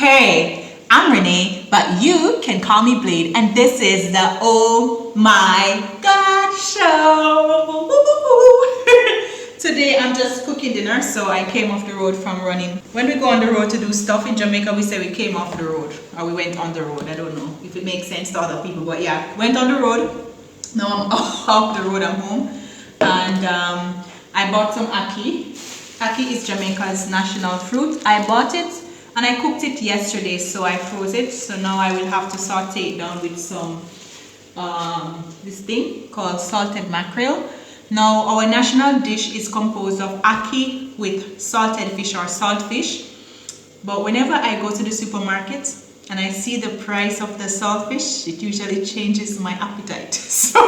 Hey, I'm Rene, but you can call me Blade, and this is the Oh My God Show. Today I'm just cooking dinner, so I came off the road from running. When we go on the road to do stuff in Jamaica, we say we came off the road, or we went on the road. I don't know if it makes sense to other people, but yeah, went on the road. Now I'm off the road, I'm home, and I bought some ackee. Ackee is Jamaica's national fruit. I bought it and I cooked it yesterday, so I froze it. So now I will have to saute it down with some this thing called salted mackerel. Now our national dish is composed of ackee with salted fish or salt fish. But whenever I go to the supermarket and I see the price of the saltfish, it usually changes my appetite. So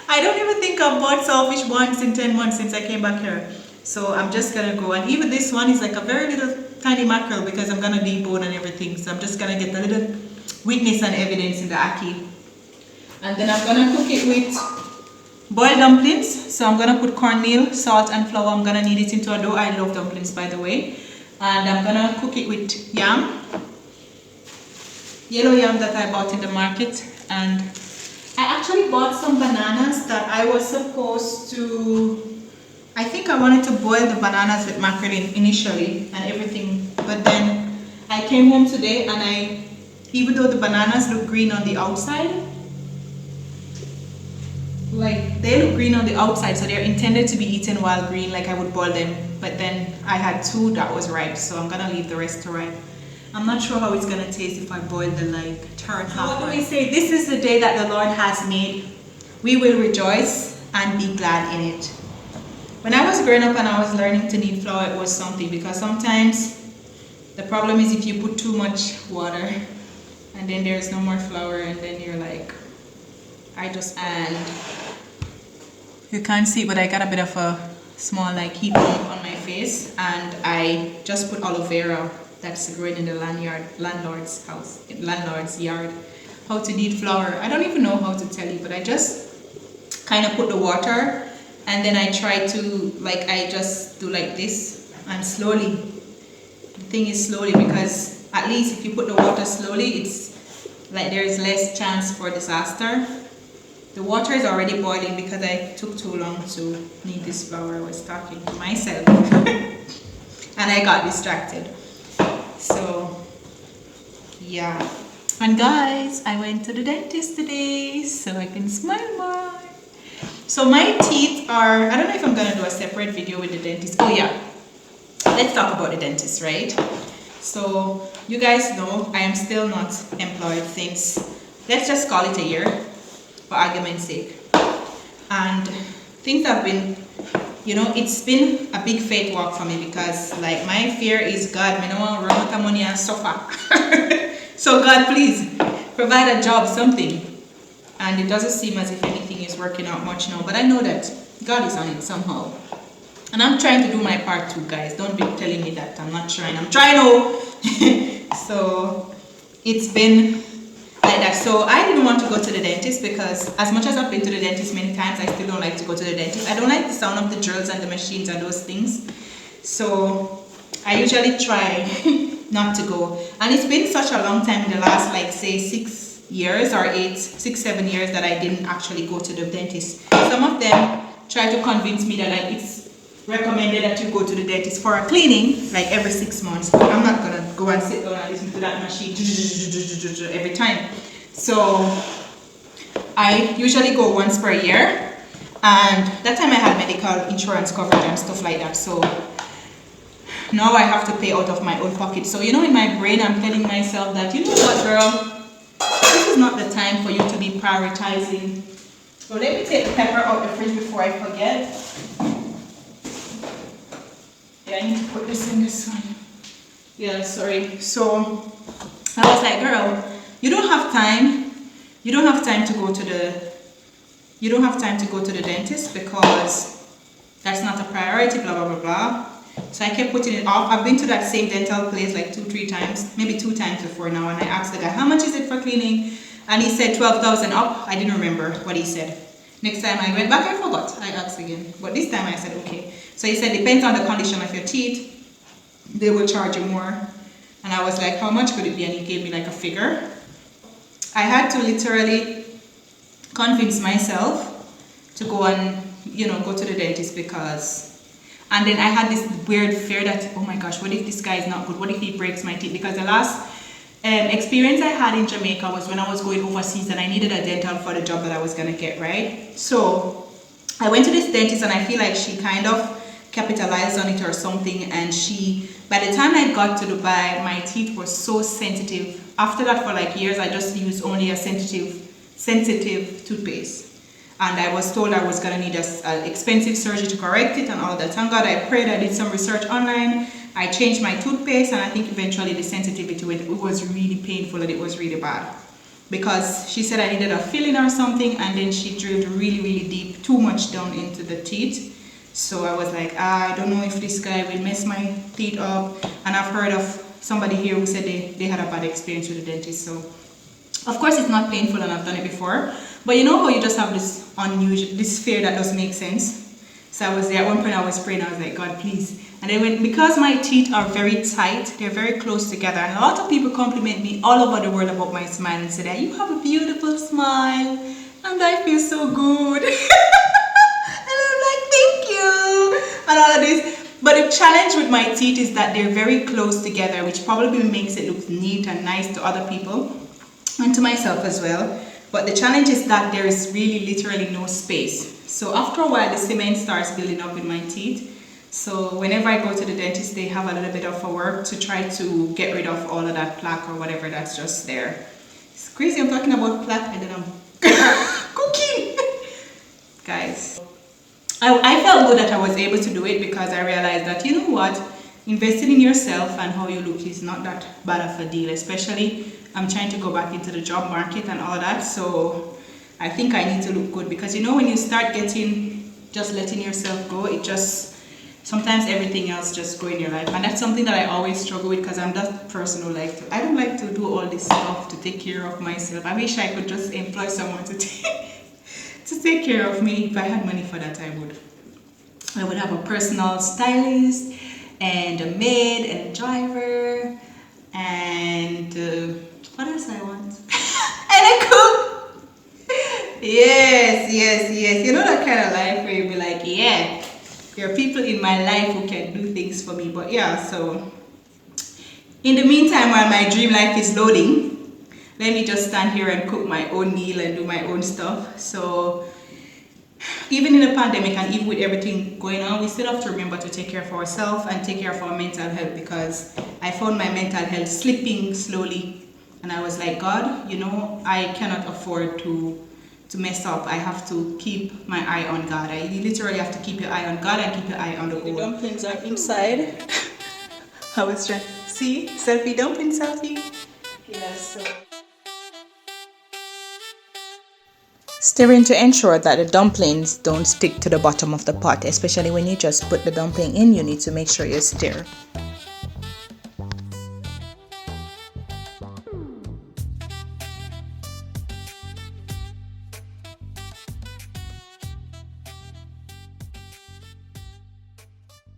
I don't even think I've bought saltfish once in 10 months since I came back here. So I'm just gonna go, and even this one is like a very little tiny mackerel because I'm gonna debone and everything. So I'm just gonna get a little witness and evidence in the ackee. And then I'm gonna cook it with boiled dumplings. So I'm gonna put cornmeal, salt and flour. I'm gonna knead it into a dough. I love dumplings, by the way. And I'm gonna cook it with yam. Yellow yam that I bought in the market. And I actually bought some bananas that I was supposed to, I think I wanted to boil the bananas with mackerel initially and everything, but then I came home today and even though the bananas look green on the outside, like they look green on the outside, so they're intended to be eaten while green, like I would boil them, but then I had two that was ripe, so I'm gonna leave the rest to ripe. I'm not sure how it's gonna taste if I boil the turn half. What do we say? This is the day that the Lord has made. We will rejoice and be glad in it. When I was growing up and I was learning to knead flour, it was something, because sometimes the problem is if you put too much water and then there's no more flour, and then you're like, and you can't see, but I got a bit of a small heat on my face, and I just put aloe vera that's growing in the landlord's house, landlord's yard. How to knead flour, I don't even know how to tell you, but I just kind of put the water. And then I try to, I just do like this, and slowly. The thing is slowly, because at least if you put the water slowly, it's like there is less chance for disaster. The water is already boiling because I took too long to knead this flour. I was talking to myself and I got distracted. So, yeah. And guys, I went to the dentist today so I can smile more. So my teeth are, I don't know if I'm gonna do a separate video with the dentist. Oh yeah, let's talk about the dentist, right? So you guys know I am still not employed since, let's just call it a year for argument's sake. And things have been, it's been a big faith walk for me, because my fear is, God, I don't want to run out of money and suffer. So God, please provide a job, something. And it doesn't seem as if anything is working out much now, but I know that God is on it somehow. And I'm trying to do my part too, guys. Don't be telling me that I'm not trying. I'm trying to. So it's been like that. So I didn't want to go to the dentist, because as much as I've been to the dentist many times, I still don't like to go to the dentist. I don't like the sound of the drills and the machines and those things. So I usually try not to go. And it's been such a long time in the last, say 6 years or 7 years that I didn't actually go to the dentist. Some of them try to convince me that it's recommended that you go to the dentist for a cleaning every 6 months, but I'm not gonna go and sit down and listen to that machine every time. So I usually go once per year, and that time I had medical insurance coverage and stuff like that, so now I have to pay out of my own pocket. So in my brain I'm telling myself that, you know what, girl, this is not the time for you to be prioritizing. So let me take the pepper out the fridge before I forget. Yeah, I need to put this in this one. Yeah, sorry. So I was like, girl, you don't have time. You don't have time to go to the dentist, because that's not a priority, blah blah blah blah. So I kept putting it off. I've been to that same dental place 2-3 times, maybe 2 times before now, and I asked the guy, how much is it for cleaning? And he said 12,000 up. I didn't remember what he said. Next time I went back, I forgot. I asked again. But this time I said, okay. So he said, depends on the condition of your teeth. They will charge you more. And I was like, how much could it be? And he gave me like a figure. I had to literally convince myself to go and, go to the dentist and then I had this weird fear that, oh my gosh, what if this guy is not good? What if he breaks my teeth? Because the last experience I had in Jamaica was when I was going overseas and I needed a dental for the job that I was going to get, right? So I went to this dentist and I feel like she kind of capitalized on it or something, and by the time I got to Dubai, my teeth were so sensitive. After that, for like years, I just used only a sensitive toothpaste. And I was told I was going to need an expensive surgery to correct it and all that. Thank God I prayed, I did some research online, I changed my toothpaste, and I think eventually the sensitivity went. It was really painful and it was really bad. Because she said I needed a filling or something, and then she drilled really, really deep, too much down into the teeth. So I was like, I don't know if this guy will mess my teeth up. And I've heard of somebody here who said they had a bad experience with the dentist. So of course it's not painful and I've done it before. But you know how you just have this fear that doesn't make sense? So I was there, at one point I was praying, I was like, God, please. And then because my teeth are very tight, they're very close together, and a lot of people compliment me all over the world about my smile and say that you have a beautiful smile, and I feel so good. And I'm like, thank you, and all of this. But the challenge with my teeth is that they're very close together, which probably makes it look neat and nice to other people, and to myself as well. But the challenge is that there is really literally no space. So after a while, the cement starts building up in my teeth. So whenever I go to the dentist, they have a little bit of a work to try to get rid of all of that plaque or whatever that's just there. It's crazy, I'm talking about plaque and then I'm cooking. Guys, I felt good that I was able to do it, because I realized that, you know what, investing in yourself and how you look is not that bad of a deal. Especially I'm trying to go back into the job market and all that, so I think I need to look good, because when you start just letting yourself go, it just sometimes everything else just go in your life. And that's something that I always struggle with, because I'm that person who I don't like to do all this stuff to take care of myself. I wish I could just employ someone to take care of me. If I had money for that, I would have a personal stylist and a maid and a driver and what else I want? And a cook. Yes. You know that kind of life where you be like, yeah, there are people in my life who can do things for me. But yeah, so in the meantime, while my dream life is loading, let me just stand here and cook my own meal and do my own stuff. So even in the pandemic and even with everything going on, we still have to remember to take care of ourselves and take care of our mental health, because I found my mental health slipping slowly, and I was like, God, I cannot afford to mess up. I have to keep my eye on God. You literally have to keep your eye on God and keep your eye on the goal. The dumplings are inside. I was trying. See? Selfie, dumpling selfie. Yes. So. Stirring to ensure that the dumplings don't stick to the bottom of the pot, especially when you just put the dumpling in, you need to make sure you stir.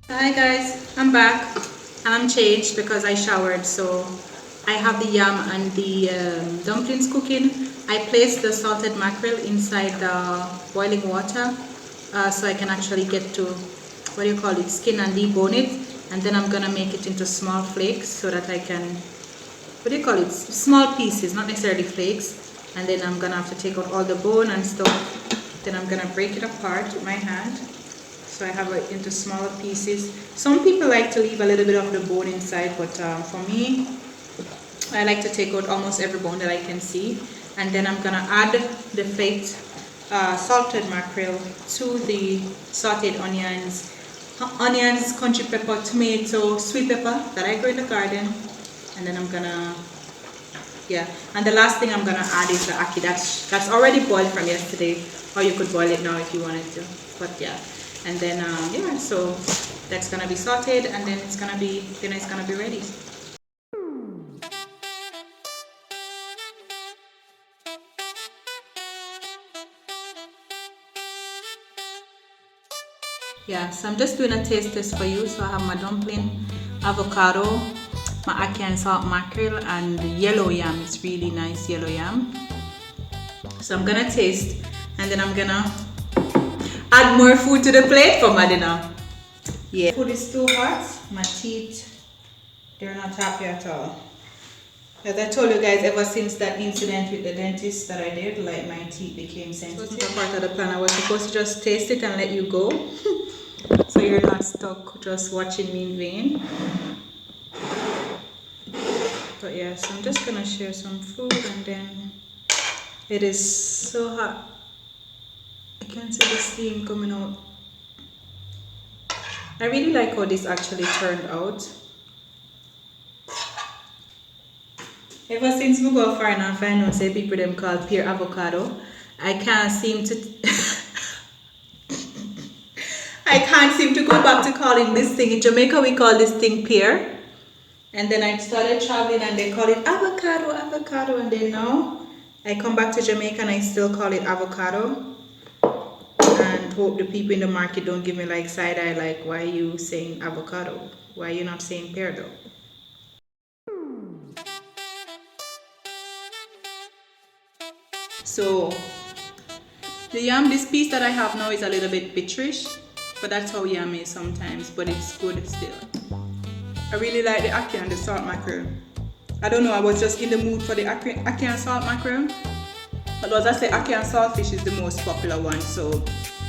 Hi guys, I'm back and I'm changed because I showered, so I have the yam and the dumplings cooking. I placed the salted mackerel inside the boiling water so I can actually get to, skin and debone it, and then I'm gonna make it into small flakes so that I can, small pieces, not necessarily flakes, and then I'm gonna have to take out all the bone and stuff. Then I'm gonna break it apart with my hand. So I have it into smaller pieces. Some people like to leave a little bit of the bone inside, but for me, I like to take out almost every bone that I can see. And then I'm gonna add the flaked salted mackerel to the sauteed onions, country pepper, tomato, sweet pepper that I grow in the garden. And then I'm gonna, and the last thing I'm gonna add is the ackee. That's already boiled from yesterday, or you could boil it now if you wanted to. But yeah. And then so that's gonna be sauteed, and then it's gonna be ready. Yeah, so I'm just doing a taste test for you. So I have my dumpling, avocado, my ackee and salt mackerel, and the yellow yam is really nice, yellow yam. So I'm gonna taste, and then I'm gonna add more food to the plate for my dinner. Yeah. Food is too hot. My teeth, they're not happy at all. As I told you guys, ever since that incident with the dentist that I did, like my teeth became sensitive. It wasn't a part of the plan. I was supposed to just taste it and let you go. So you're not stuck just watching me in vain. But yes, I'm just gonna share some food, and then it is so hot. I can see the steam coming out. I really like how this actually turned out. Ever since we go far and find out say people them call pear avocado, I can't seem to I can't seem to go back to calling this thing. In Jamaica we call this thing pear. And then I started traveling and they call it avocado, and then now I come back to Jamaica and I still call it avocado. And hope the people in the market don't give me like side eye, like, why are you saying avocado? Why are you not saying pear though? So the yam, this piece that I have now is a little bit bitterish, but that's how yam is sometimes, but it's good still. I really like the ackee and the salt mackerel. I don't know, I was just in the mood for the ackee and salt mackerel. But as I say, ackee and saltfish is the most popular one. So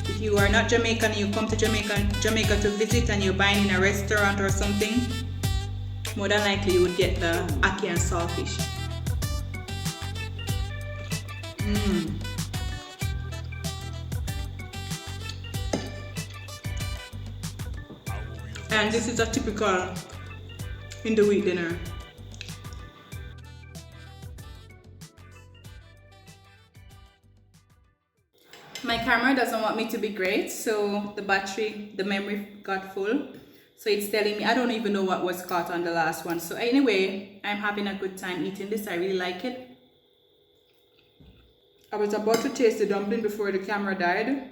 if you are not Jamaican and you come to Jamaica to visit and you're buying in a restaurant or something, more than likely you would get the ackee and saltfish. And this is a typical in the week dinner. My camera doesn't want me to be great, so the memory got full. So it's telling me, I don't even know what was caught on the last one. So anyway, I'm having a good time eating this. I really like it. I was about to taste the dumpling before the camera died,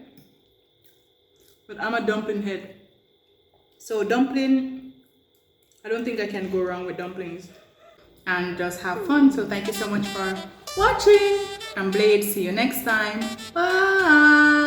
but I'm a dumpling head. So dumpling, I don't think I can go wrong with dumplings. And just have fun. So thank you so much for watching. I'm Blade. See you next time. Bye.